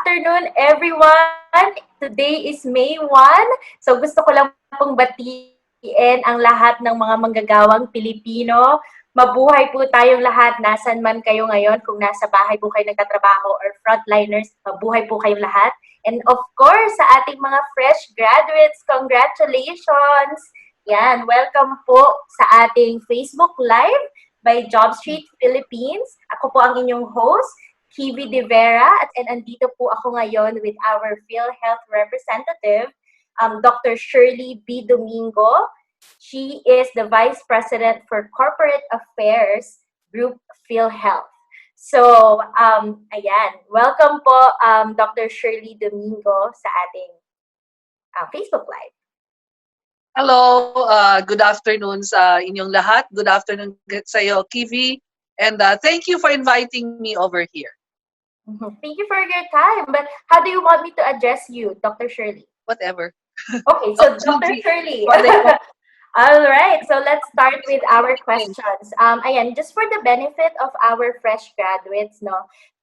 afternoon, everyone. Today is May 1. So gusto ko lang pong batiin ang lahat ng mga manggagawang Pilipino. Mabuhay po tayong lahat, nasan man kayo ngayon, kung nasa bahay po kayo nagtatrabaho or frontliners, mabuhay po kayong lahat. And of course, sa ating mga fresh graduates, congratulations! Yan, welcome po sa ating Facebook Live by Job Street Philippines. Ako po ang inyong host, Kivi De Vera, at andito po ako ngayon with our PhilHealth representative, Dr. Shirley B. Domingo. She is the Vice President for Corporate Affairs Group PhilHealth. So, ayan, welcome po Dr. Shirley Domingo sa ating Facebook Live. Hello, good afternoon sa inyong lahat. Good afternoon sa iyo, Kivi. And thank you for inviting me over here. Thank you for your time. But how do you want me to address you, Dr. Shirley? Whatever. Okay, so Dr. Shirley. All right, so let's start with our questions. Ayan, just for the benefit of our fresh graduates, no,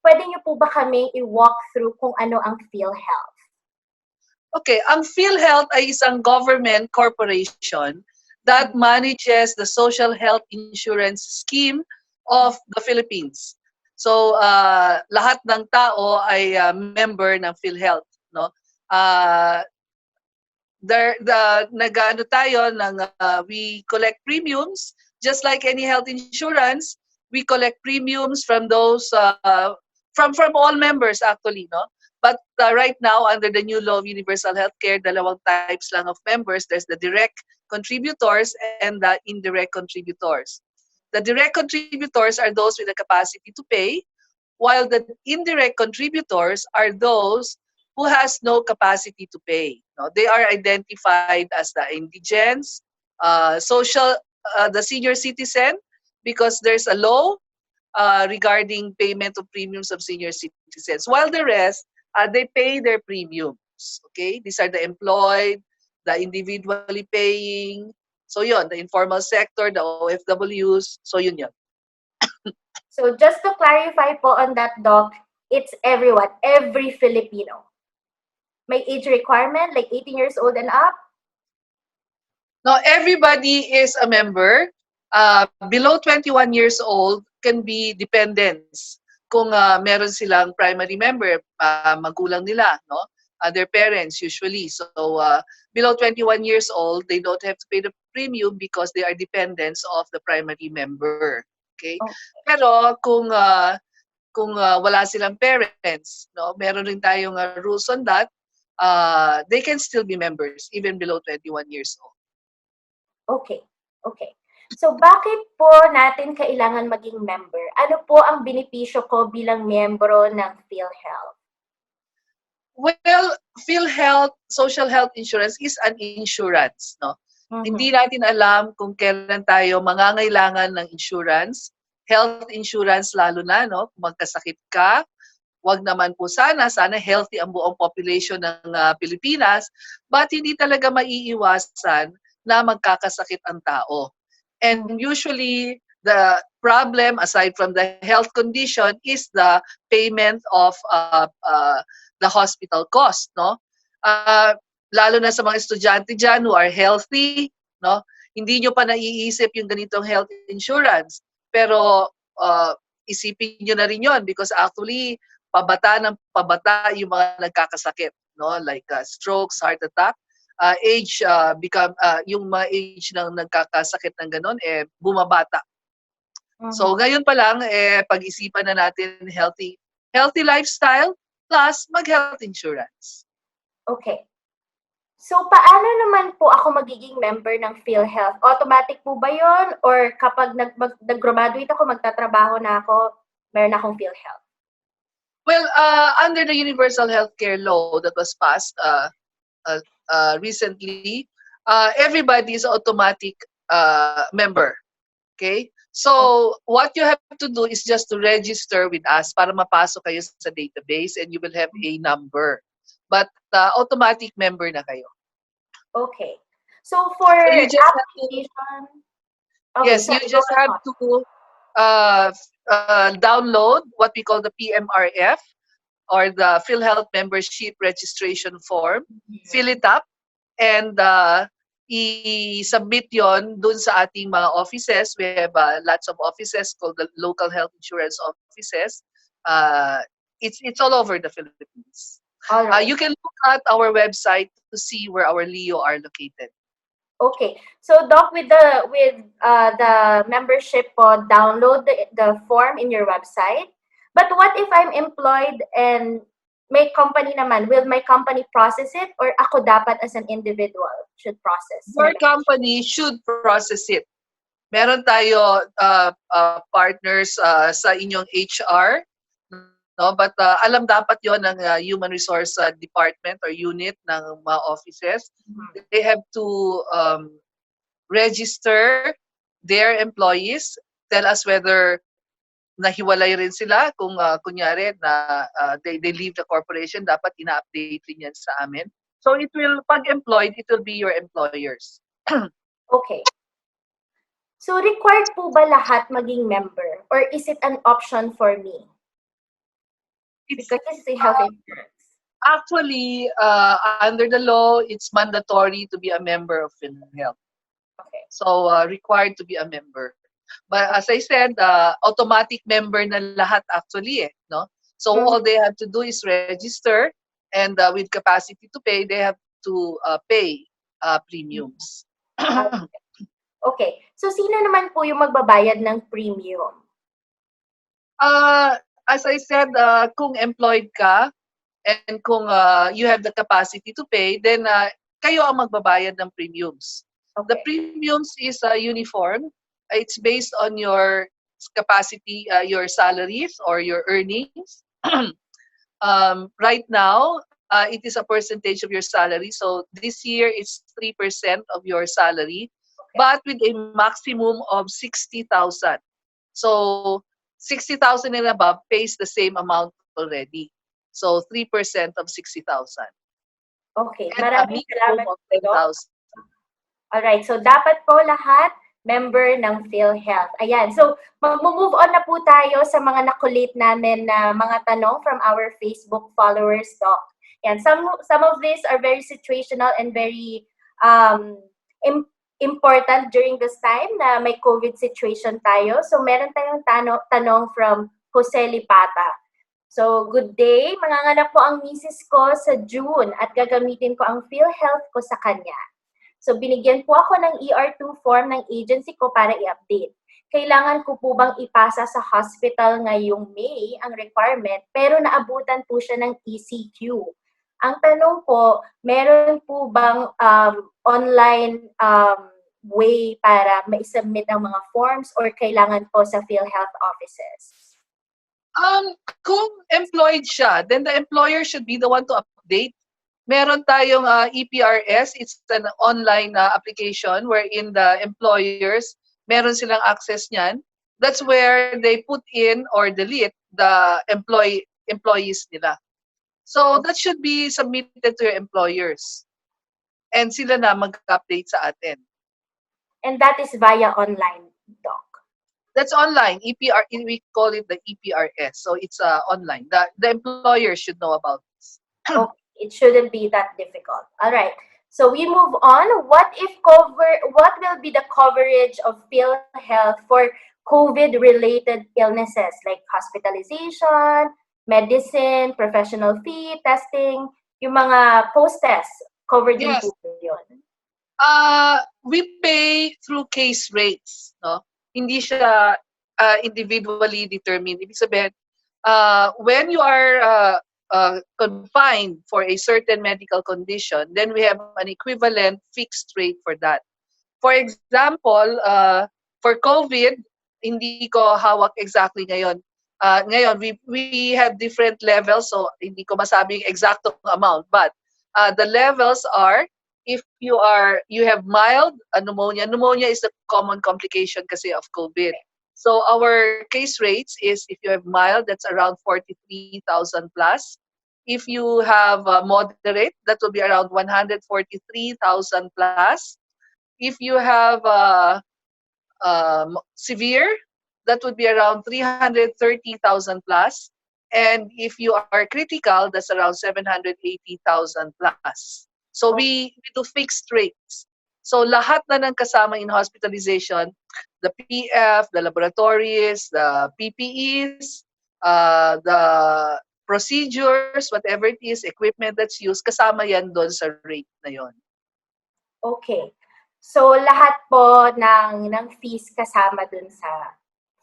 pwede niyo po ba kami i-walk through kung ano ang PhilHealth? Okay, ang PhilHealth ay isang government corporation that manages the social health insurance scheme of the Philippines. So, lahat ng tao ay member ng PhilHealth, no? We collect premiums just like any health insurance. We collect premiums from those from all members actually, no? But right now, under the new law of universal healthcare, dalawang types lang of members. There's the direct contributors and the indirect contributors. The direct contributors are those with the capacity to pay, while the indirect contributors are those who has no capacity to pay. No? They are identified as the indigents, the senior citizen, because there's a law regarding payment of premiums of senior citizens, while the rest, they pay their premiums. Okay, these are the employed, the individually paying. So yun, the informal sector, the OFWs. So yun. So just to clarify po on that, Doc, it's everyone, every Filipino. May age requirement, like 18 years old and up? No, everybody is a member. Below 21 years old can be dependents. Kung meron silang primary member, magulang nila, no? Their parents usually. So below 21 years old, they don't have to pay the premium because they are dependents of the primary member. Okay? Pero kung wala silang parents, no, meron rin tayong rules on that. They can still be members even below 21 years old. Okay. So bakit po natin kailangan maging member? Ano po ang benepisyo ko bilang miyembro ng PhilHealth? Well, PhilHealth, social health insurance is an insurance, no? Hindi natin alam kung kailan tayo mangangailangan ng insurance, health insurance lalo na, no? Kung magkasakit ka, wag naman po sana healthy ang buong population ng Pilipinas, but hindi talaga maiiwasan na magkakasakit ang tao. And usually, the problem, aside from the health condition, is the payment of the hospital cost, no? Lalo na sa mga estudyante dyan who are healthy, no? Hindi nyo pa naiisip yung ganitong health insurance. Pero isipin nyo na rin yun because actually, pabata yung mga nagkakasakit, no? Like strokes, heart attack. Yung mga age ng nagkakasakit ng ganon, bumabata. So ngayon pa lang, pag-isipan na natin healthy lifestyle plus mag-health insurance. Okay. So paano naman po ako magiging member ng PhilHealth? Automatic po ba yun? Or kapag nag-graduate ako, magtatrabaho na ako, meron akong PhilHealth? Well, under the Universal Healthcare Law that was passed recently, everybody is automatic member. Okay? So, what you have to do is just to register with us para mapasok kayo sa database and you will have a number. But automatic member na kayo. Okay. So, for application... Yes, you just have to download what we call the PMRF. or the PhilHealth membership registration form, fill it up, and i-submit yon dun sa ating mga offices. We have lots of offices called the local health insurance offices. It's all over the Philippines. All right. You can look at our website to see where our Leo are located. Okay. So Doc, with the membership po, download the form in your website. But what if I'm employed and may company naman? Will my company process it or ako dapat as an individual should process my Your company should process it. Meron tayo partners sa inyong HR, no? But alam dapat 'yon ng human resource department or unit ng mga offices. They have to register their employees, tell us whether nahiwalay rin sila kung kunyari na they leave the corporation, dapat ina-update din yan sa amin. So it will, pag employed, it will be your employers. Okay. So required po ba lahat maging member or is it an option for me? Because this is a health insurance. Actually, under the law, it's mandatory to be a member of PhilHealth. Okay. So required to be a member. But as I said, automatic member na lahat actually no? So all they have to do is register, and with capacity to pay, they have to pay premiums. Okay. So sino naman po yung magbabayad ng premium? As I said, kung employed ka and kung you have the capacity to pay, then kayo ang magbabayad ng premiums. Okay. The premiums is uniform. It's based on your capacity, your salaries or your earnings. Right now, it is a percentage of your salary. So this year, it's 3% of your salary, but with a maximum of 60,000. So 60,000 and above pays the same amount already. So 3% of 60,000. Okay. And a Maraming minimum salamat of po, Doc. 10,000. Alright. So dapat po lahat member ng PhilHealth. Ayan. So mag-move on na po tayo sa mga nakulit namin na mga tanong from our Facebook followers, Doc. Ayan. Some of these are very situational and very important during this time na may COVID situation tayo. So meron tayong tanong from Jose Lipata. So, good day. Manganganak po ang misis ko sa June at gagamitin ko ang PhilHealth ko sa kanya. So, binigyan po ako ng ER2 form ng agency ko para i-update. Kailangan ko po bang ipasa sa hospital ngayong May ang requirement pero naabutan po siya ng ECQ. Ang tanong po, meron po bang online way para ma-submit ang mga forms or kailangan po sa PhilHealth offices? Kung employed siya, then the employer should be the one to update. Meron tayong EPRS, it's an online application wherein the employers, meron silang access niyan. That's where they put in or delete the employees nila. So that should be submitted to your employers. And sila na mag-update sa atin. And that is via online, Doc. That's online. We call it the EPRS. So it's online. The employer should know about this. Okay, it shouldn't be that difficult. All right. So we move on. What will be the coverage of PhilHealth for COVID-related illnesses like hospitalization, medicine, professional fee, testing, yung mga post-test covered din po yun? We pay through case rates, no? Hindi siya individually determined. Ibig sabihin, when you are confined for a certain medical condition, then we have an equivalent fixed rate for that. For example, for COVID, hindi ko hawak exactly ngayon. Ngayon, we have different levels, so hindi ko masabing exactong amount. But the levels are, if you have mild pneumonia. Pneumonia is the common complication kasi of COVID. So our case rates is, if you have mild, that's around 43,000 plus. If you have moderate, that will be around 143,000 plus. If you have severe, that would be around 330,000 plus. And if you are critical, that's around 780,000 plus. So we do fixed rates. So lahat na ng kasama in hospitalization, the PF, the laboratories, the PPEs, the procedures, whatever it is, equipment that's used, kasama yan doon sa rate na yon. Okay. So lahat po ng fees kasama dun sa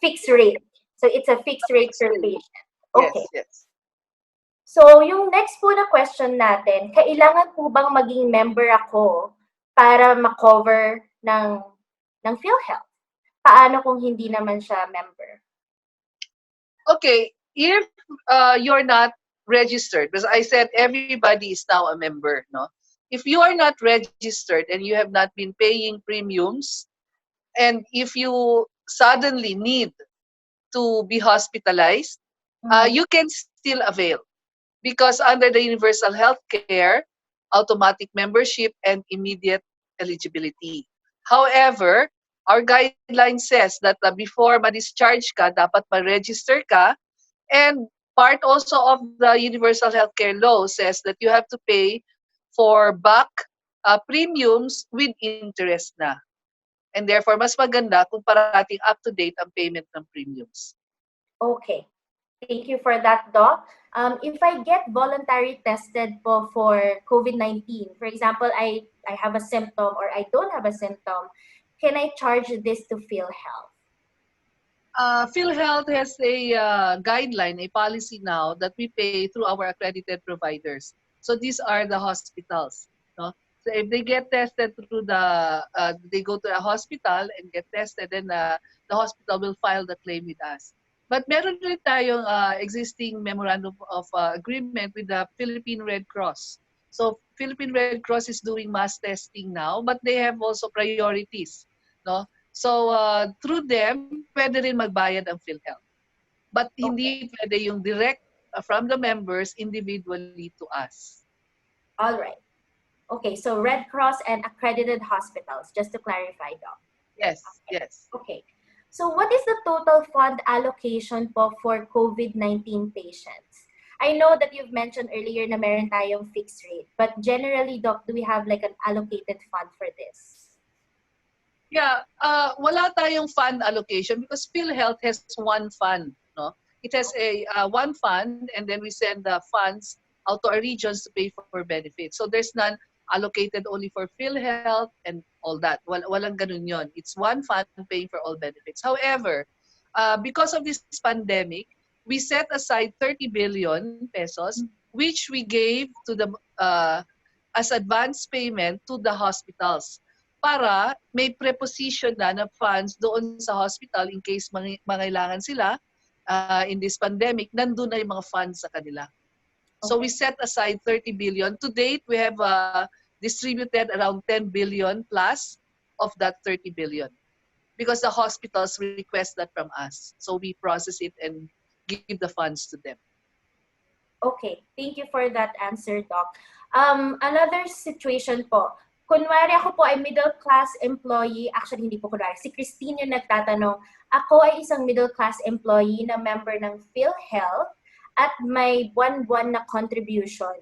fixed rate. So it's a fixed rate per patient. Okay. Yes, yes. So yung next po na question natin, kailangan po bang maging member ako para ma-cover ng PhilHealth? Paano kung hindi naman siya member? Okay, if you're not registered, because I said everybody is now a member, no? If you are not registered and you have not been paying premiums, and if you suddenly need to be hospitalized, you can still avail because under the universal health care, automatic membership and immediate eligibility. However, our guideline says that before ma-discharge ka, dapat ma-register ka. And part also of the universal healthcare law says that you have to pay for back premiums with interest na. And therefore, mas maganda kung parating up-to-date ang payment ng premiums. Okay. Thank you for that, Doc. If I get voluntary tested po for COVID-19, for example, I have a symptom or I don't have a symptom, can I charge this to PhilHealth? PhilHealth has a guideline, a policy now that we pay through our accredited providers. So these are the hospitals. No? So if they get tested through they go to a hospital and get tested, then the hospital will file the claim with us. But meron rin tayong existing memorandum of agreement with the Philippine Red Cross. So Philippine Red Cross is doing mass testing now, but they have also priorities. No? So, through them, pwede rin magbayad ang PhilHealth. But hindi pwede yung direct from the members individually to us. All right. Okay, so Red Cross and accredited hospitals, just to clarify, Doc. Yes, okay. Yes. Okay. So what is the total fund allocation po for COVID-19 patients? I know that you've mentioned earlier na meron tayong fixed rate, but generally, Doc, do we have like an allocated fund for this? Yeah, wala tayong fund allocation because PhilHealth has one fund, no? It has a one fund, and then we send the funds out to our regions to pay for benefits. So there's none allocated only for PhilHealth and all that. Walang ganun yon. It's one fund paying for all benefits. However, because of this pandemic, we set aside 30 billion pesos, which we gave to the as advance payment to the hospitals para may preposition na funds doon sa hospital in case mangailangan sila in this pandemic, nandun na yung mga funds sa kanila. So we set aside 30 billion. To date, we have distributed around 10 billion plus of that 30 billion because the hospitals request that from us. So we process it and give the funds to them. Okay, thank you for that answer, Doc. Another situation po, kunwari ako po ay middle class employee, actually hindi po kunwari, si Christine yung nagtatanong, ako ay isang middle class employee na member ng PhilHealth at may buwan-buwan na contribution.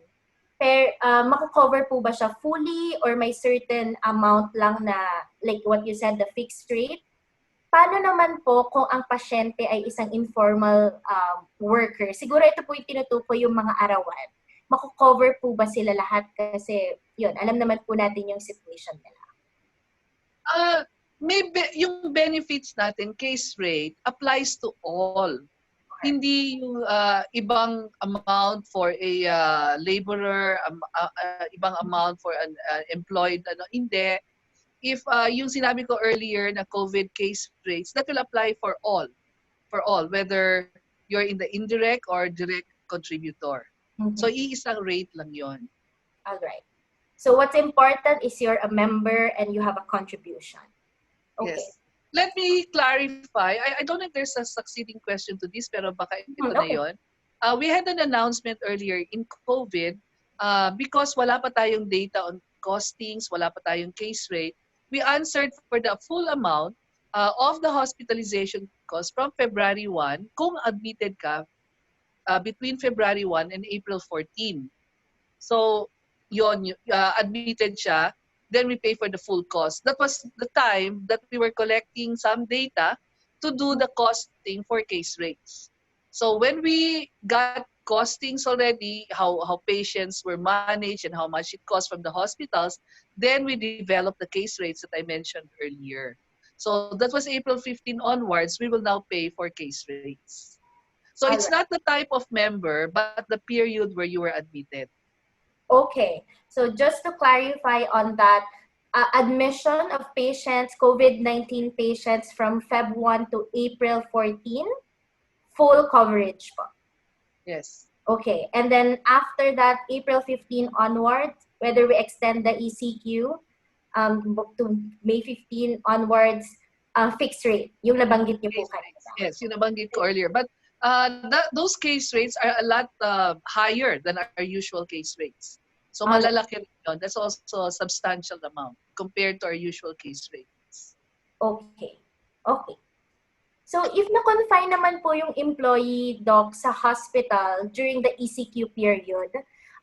Pero mako-cover po ba siya fully or may certain amount lang na, like what you said, the fixed rate? Paano naman po kung ang pasyente ay isang informal worker? Siguro ito po yung tinutukoy yung mga arawan. Mako-cover po ba sila lahat? Kasi yun, alam naman po natin yung situation nila. Yung benefits natin, case rate, applies to all. Hindi yung ibang amount for a laborer, ibang amount for an employed, hindi. If yung sinabi ko earlier na COVID case rates, that will apply for all, whether you're in the indirect or direct contributor. Mm-hmm. So, iisang rate lang yon. All right. So, what's important is you're a member and you have a contribution. Okay. Yes. Let me clarify. I don't know if there's a succeeding question to this, pero baka ito na yon. We had an announcement earlier in COVID because wala pa tayong data on costings, wala pa tayong case rate. We answered for the full amount of the hospitalization cost from February 1 kung admitted ka between February 1 and April 14. So, admitted siya, then we pay for the full cost. That was the time that we were collecting some data to do the costing for case rates. So when we got costings already, how patients were managed and how much it cost from the hospitals, then we developed the case rates that I mentioned earlier. So that was April 15 onwards, we will now pay for case rates. So All it's right. not the type of member, but the period where you were admitted. Okay. So just to clarify on that, admission of patients, COVID-19 patients from Feb 1 to April 14, full coverage po. Yes. Okay. And then after that, April 15 onwards, whether we extend the ECQ to May 15 onwards, fixed rate. Yung nabanggit niyo po Case kanina. rates. Yes, yung nabanggit ko earlier. But those case rates are a lot higher than our usual case rates. So All right. malalaki rin yun. That's also a substantial amount compared to our usual case rates. Okay. Okay. So if na-confine naman po yung employee, doc, sa hospital during the ECQ period,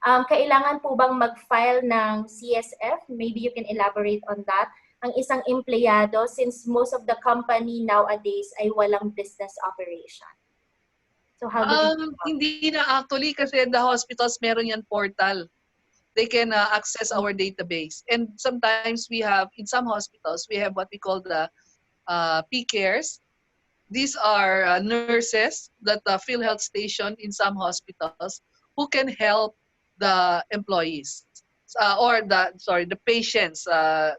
kailangan po bang mag-file ng CSF? Maybe you can elaborate on that. Ang isang empleyado since most of the company nowadays ay walang business operation. So how do we Hindi na actually kasi the hospitals meron yan portal. They can access our database. And sometimes we have, in some hospitals, we have what we call the PCares. These are nurses that PhilHealth station in some hospitals who can help the employees the patients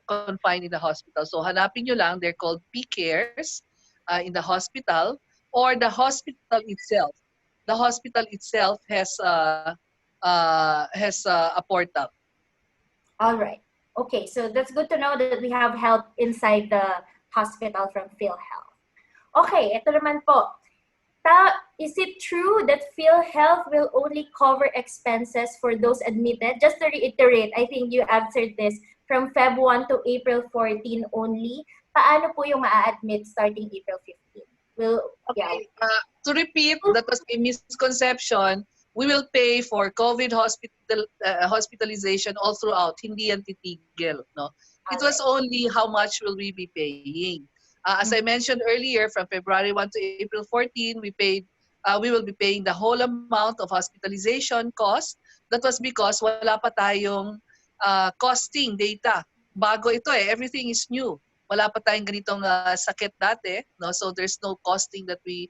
confined in the hospital. So hanapin nyo lang, they're called PCares in the hospital or the hospital itself. The hospital itself has a portal. All right. Okay, so that's good to know that we have help inside the hospital from PhilHealth. Okay, ito naman po. Is it true that PhilHealth will only cover expenses for those admitted? Just to reiterate, I think you answered this, from Feb 1 to April 14 only. Paano po yung maa-admit starting April 15? Okay. To repeat, that was a misconception. We will pay for COVID hospitalization all throughout. Hindi yan titigil. No? It was only how much will we be paying. As I mentioned earlier, from February 1 to April 14, we will be paying the whole amount of hospitalization cost. That was because wala pa tayong costing data. Bago ito everything is new. Wala pa tayong ganitong sakit dati, no? So there's no costing that we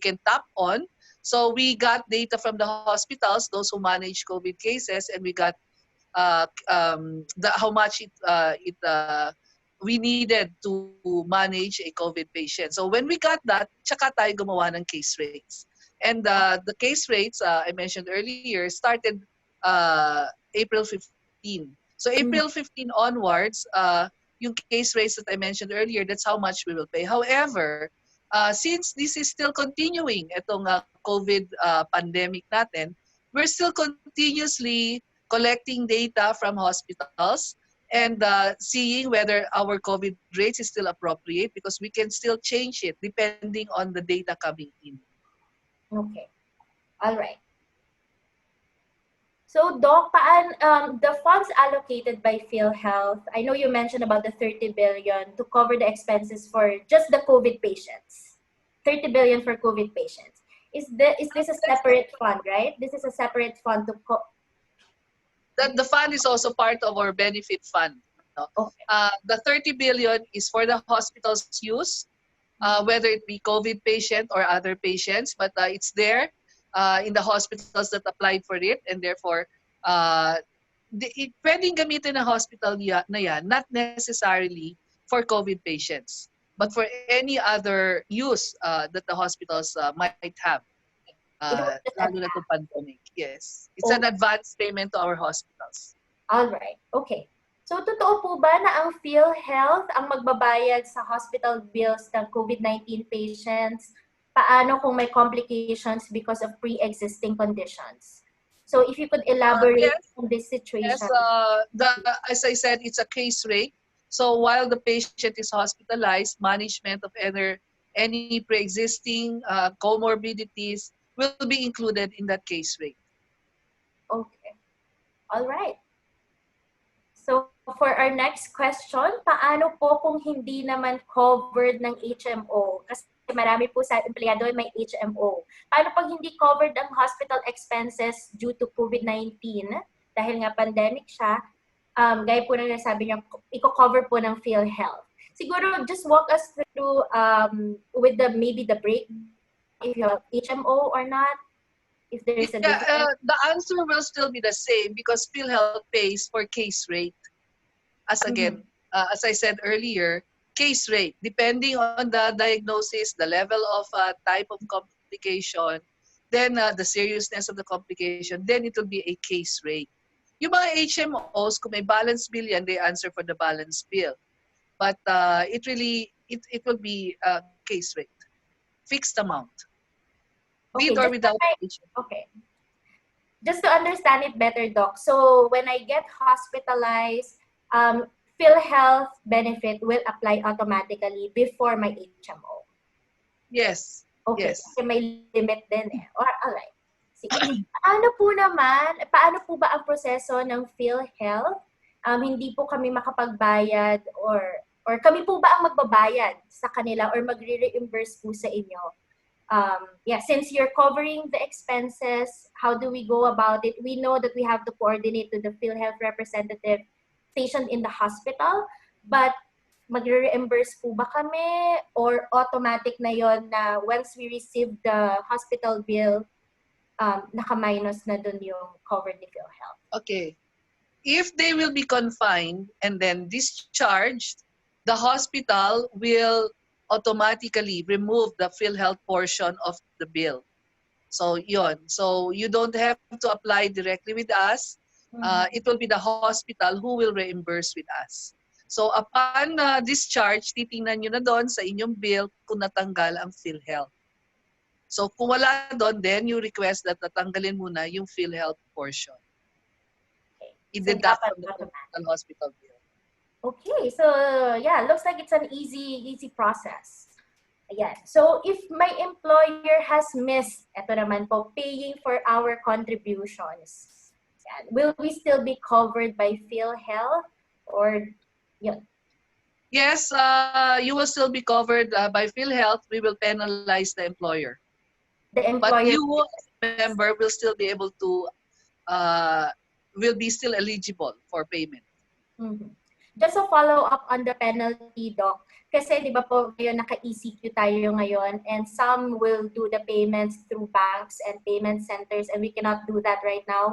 can tap on. So we got data from the hospitals, those who manage COVID cases, and we got how much we needed to manage a COVID patient. So when we got that, tsaka tayo gumawa ng case rates. And the case rates I mentioned earlier started April 15. So April 15 onwards, yung case rates that I mentioned earlier, that's how much we will pay. However, since this is still continuing, itong COVID pandemic natin, we're still continuously collecting data from hospitals and seeing whether our COVID rates is still appropriate because we can still change it depending on the data coming in. Okay. All right. So, Doc, the funds allocated by PhilHealth, I know you mentioned about the 30 billion to cover the expenses for just the COVID patients. 30 billion for COVID patients. Is this a separate fund, right? This is a separate fund to The fund is also part of our benefit fund. No? Okay. The 30 billion is for the hospital's use, whether it be COVID patient or other patients, but it's there in the hospitals that applied for it, and therefore, pwedeng gamitin ng hospital na yan, not necessarily for COVID patients, but for any other use that the hospitals might have. Lalo na itong pandemic. Yes. It's an advance payment to our hospitals. All right. Okay. So, totoo po ba na ang PhilHealth ang magbabayad sa hospital bills ng COVID-19 patients? Paano kung may complications because of pre-existing conditions? So, if you could elaborate on this situation. Yes, as I said, it's a case rate. So, while the patient is hospitalized, management of any pre-existing comorbidities will be included in that case rate. Okay. All right. So for our next question, paano po kung hindi naman covered ng HMO? Kasi marami po sa empleyado ay may HMO. Paano pag hindi covered ang hospital expenses due to COVID-19? Dahil nga pandemic siya, gaya po na nasabi niyo, i-cover po ng PhilHealth. Siguro just walk us through with maybe the break if you have HMO or not, if there is a difference. The answer will still be the same because PhilHealth pays for case rate. As again, as I said earlier, case rate, depending on the diagnosis, the level of type of complication, then the seriousness of the complication, then it will be a case rate. Yung mga HMOs, kung may balance bill yan, they answer for the balance bill. But it will be a case rate, fixed amount. Okay, With or without HMO. Okay. Just to understand it better, Doc. So when I get hospitalized, PhilHealth benefit will apply automatically before my HMO. Yes. Okay, Yes. kasi may limit din eh. Alright. Sige. Paano po ba ang proseso ng PhilHealth? Hindi po kami makapagbayad or kami po ba ang magbabayad sa kanila or magre-reimburse po sa inyo? Since you're covering the expenses, how do we go about it? We know that we have to coordinate to the PhilHealth representative stationed in the hospital, but magre-reimburse po ba kami or automatic na yon na once we receive the hospital bill, naka-minus na dun yung covered ni PhilHealth? Okay. If they will be confined and then discharged, the hospital will automatically remove the PhilHealth portion of the bill. So yon. So you don't have to apply directly with us. It will be the hospital who will reimburse with us. So upon discharge, titingnan nyo na doon sa inyong bill kung natanggal ang PhilHealth. So kung wala doon, then you request that natanggalin muna yung PhilHealth portion. Okay. I-deduct from the total hospital bill. Okay, so looks like it's an easy process. Ayan. So if my employer has missed, eto naman po, paying for our contributions, will we still be covered by PhilHealth or yun? Yes, you will still be covered by PhilHealth. We will penalize the employer. The employer, but you as a member will still be able to will be still eligible for payment. Mm-hmm. Just a follow-up on the penalty, Doc. Kasi di ba po ngayon naka-ECQ tayo ngayon and some will do the payments through banks and payment centers and we cannot do that right now.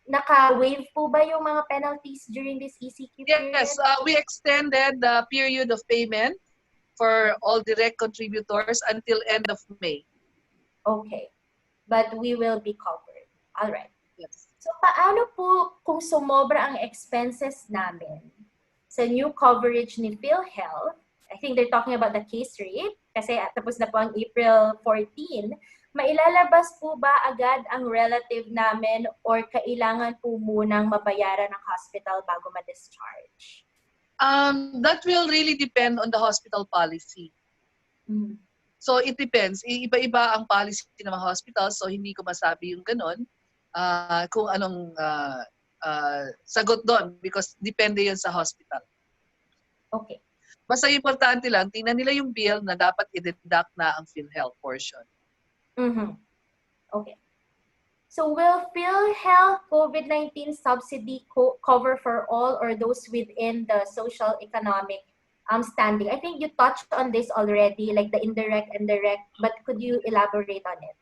Naka-waive po ba yung mga penalties during this ECQ period? Yes, we extended the period of payment for all direct contributors until end of May. Okay. But we will be covered. All right. Yes. So, paano po kung sumobra ang expenses namin sa new coverage ni PhilHealth? I think they're talking about the case rate kasi tapos na po ang April 14. Mailalabas po ba agad ang relative namin or kailangan po munang mabayaran ng hospital bago ma-discharge? That will really depend on the hospital policy. Mm. So it depends. Iba-iba ang policy ng mga hospitals, so hindi ko masabi yung ganon. Kung anong sagot doon because depende yun sa hospital. Okay. Basta importante lang, tingnan nila yung bill na dapat i-deduct na ang PhilHealth portion. Mm-hmm. Okay. So will PhilHealth COVID-19 subsidy cover for all or those within the social economic standing? I think you touched on this already, like the indirect, but could you elaborate on it?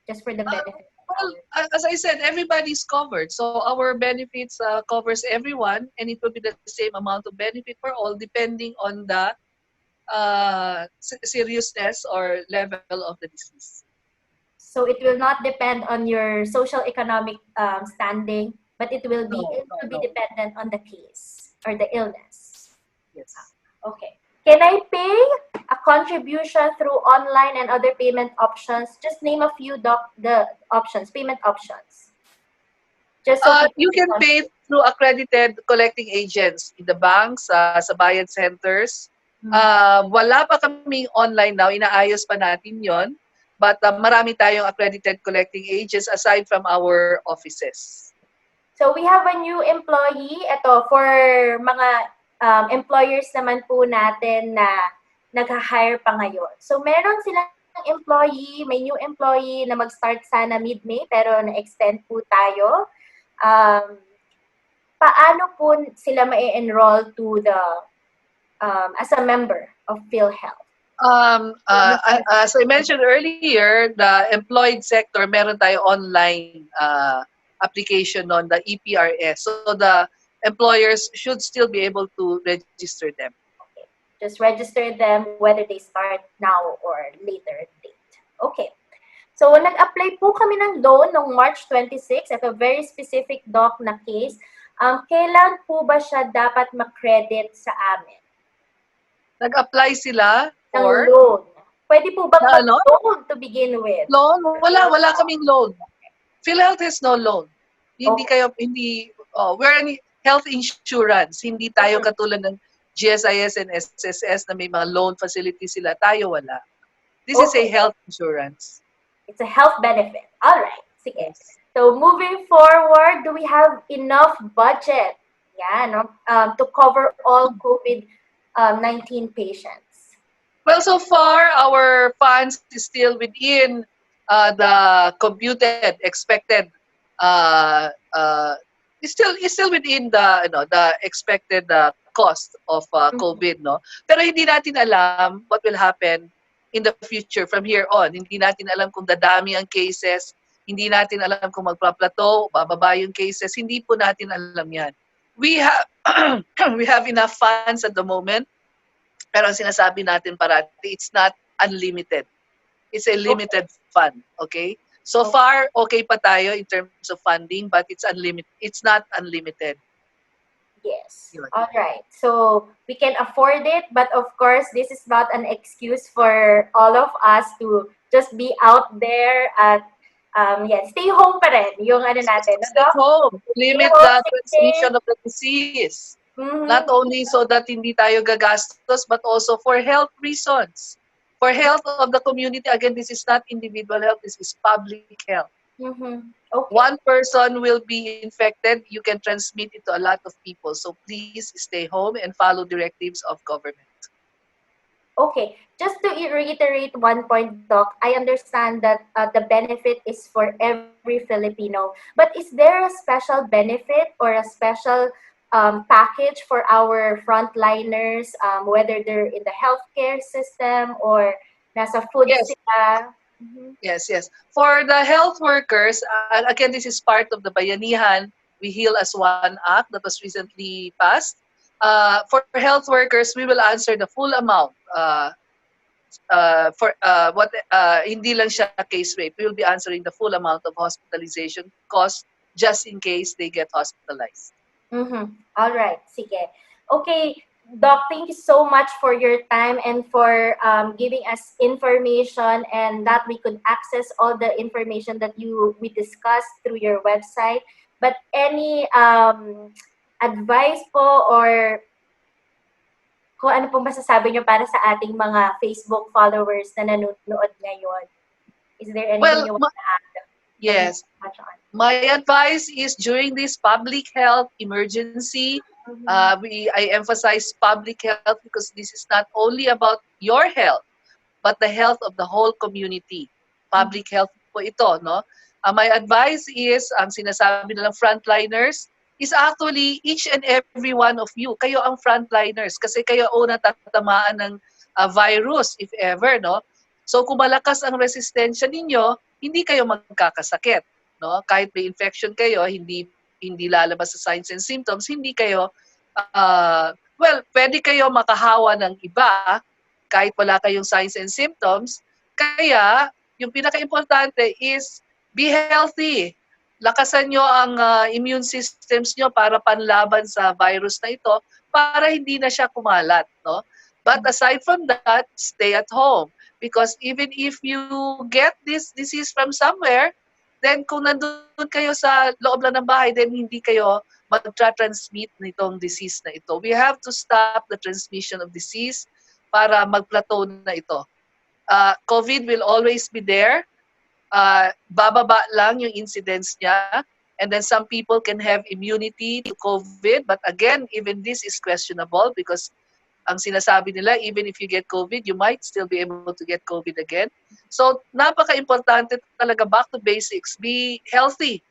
Just for the benefit. Well, as I said, everybody's covered. So our benefits covers everyone, and it will be the same amount of benefit for all, depending on the seriousness or level of the disease. So it will not depend on your social economic standing, but it will be dependent on the case or the illness. Yes. Okay. Can I pay a contribution through online and other payment options? Just name a few the options, payment options. Just so you can pay through accredited collecting agents in the banks, sa bayad centers. Wala pa kaming online now, inaayos pa natin yon. But marami tayong accredited collecting agents aside from our offices. So we have a new employee. Ito, for mga employers naman po natin na nag-hire pa ngayon. So meron silang employee, may new employee na mag-start sana mid-May pero na-extend po tayo. Paano po sila ma-enroll to the as a member of PhilHealth? As I mentioned earlier, the employed sector, meron tayo online application on the EPRS. So the employers should still be able to register them. Okay. Just register them whether they start now or later date. Okay. So, nag-apply po kami ng loan noong March 26 at a very specific doc na case. Kailan po ba siya dapat ma-credit sa amin? Nag-apply sila Ng for loan. Pwede po bang na ano? mag-loan to begin with? Loan? Wala kaming loan. PhilHealth has no loan. Hindi Okay. we're an health insurance. Hindi tayo katulad ng GSIS and SSS na may mga loan facilities sila. Tayo wala. This is a health insurance. It's a health benefit. All right. Sige. Yes. So, moving forward, do we have enough budget to cover all COVID-19 patients? Well, so far, our funds is still within the computed expected. Is still within the expected cost of COVID, no. Pero hindi natin alam what will happen in the future from here on. Hindi natin alam kung dadami ang cases. Hindi natin alam kung magpa-plateau, bababa yung cases. Hindi po natin alam yan. We have enough funds at the moment. Pero ang sinasabi natin parati, it's not unlimited. It's a limited fund, okay? So far, okay pa tayo in terms of funding, but it's unlimited. It's not unlimited. Yes. All right. So we can afford it, but of course, this is not an excuse for all of us to just be out there at stay home pa rin yung ano natin. Stay home. Limit the transmission of the disease. Mm-hmm. Not only so that hindi tayo gagastos, but also for health reasons. For health of the community, again, this is not individual health, this is public health. Mm-hmm. Okay. One person will be infected, you can transmit it to a lot of people. So please stay home and follow directives of government. Okay, just to reiterate one point, Doc, I understand that the benefit is for every Filipino, but is there a special benefit or a special package for our frontliners, whether they're in the healthcare system or nasa food sila? Mm-hmm. Yes. For the health workers, again, this is part of the Bayanihan, We Heal as One Act that was recently passed. For health workers, we will answer the full amount. Hindi lang siya case rate. We will be answering the full amount of hospitalization cost just in case they get hospitalized. Mm-hmm. All right. Sige. Okay, Doc, thank you so much for your time and for giving us information and that we could access all the information that we discussed through your website. But any advice po or kung ano pong masasabi nyo para sa ating mga Facebook followers na nanonood ngayon? Is there anything you want to add? Yes. My advice is during this public health emergency, I emphasize public health because this is not only about your health, but the health of the whole community. Public health po ito, no? My advice is, ang sinasabi nilang frontliners, is actually each and every one of you. Kayo ang frontliners kasi kayo una tatamaan ng virus, if ever, no? So kung malakas ang resistensya ninyo, hindi kayo magkakasakit, no? Kahit may infection kayo, hindi lalabas sa signs and symptoms, hindi kayo, pwede kayo makahawa ng iba kahit wala kayong signs and symptoms. Kaya, yung pinaka-importante is be healthy. Lakasan nyo ang immune systems nyo para panlaban sa virus na ito para hindi na siya kumalat, no? But aside from that, stay at home. Because even if you get this disease from somewhere, then kung nandun kayo sa loob lang ng bahay, then hindi kayo magtra-transmit nitong disease na ito. We have to stop the transmission of disease para mag-plateau na ito. COVID will always be there. Bababa lang yung incidence niya. And then some people can have immunity to COVID. But again, even this is questionable because ang sinasabi nila, even if you get COVID, you might still be able to get COVID again. So, napaka-importante talaga, back to basics. Be healthy.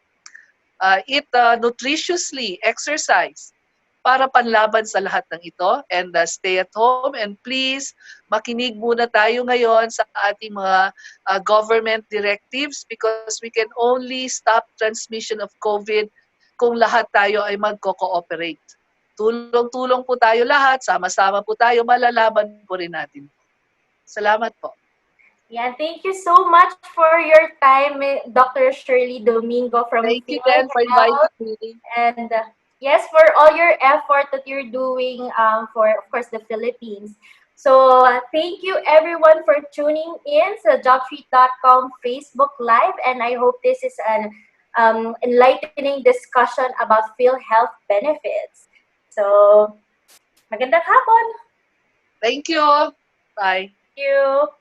Eat nutritiously, exercise para panlaban sa lahat ng ito, and stay at home, and please makinig muna tayo ngayon sa ating mga government directives because we can only stop transmission of COVID kung lahat tayo ay magko-cooperate. Tulong-tulong po tayo lahat, sama-sama po tayo, malalaban po rin natin. Salamat po. Yeah, thank you so much for your time, Dr. Shirley Domingo from Thank you then for PhilHealth. inviting me. And yes, for all your effort that you're doing for, of course, the Philippines. So thank you everyone for tuning in sa jobstreet.com Facebook Live. And I hope this is an enlightening discussion about PhilHealth benefits. So, magandang hapon. Thank you. Bye. Thank you.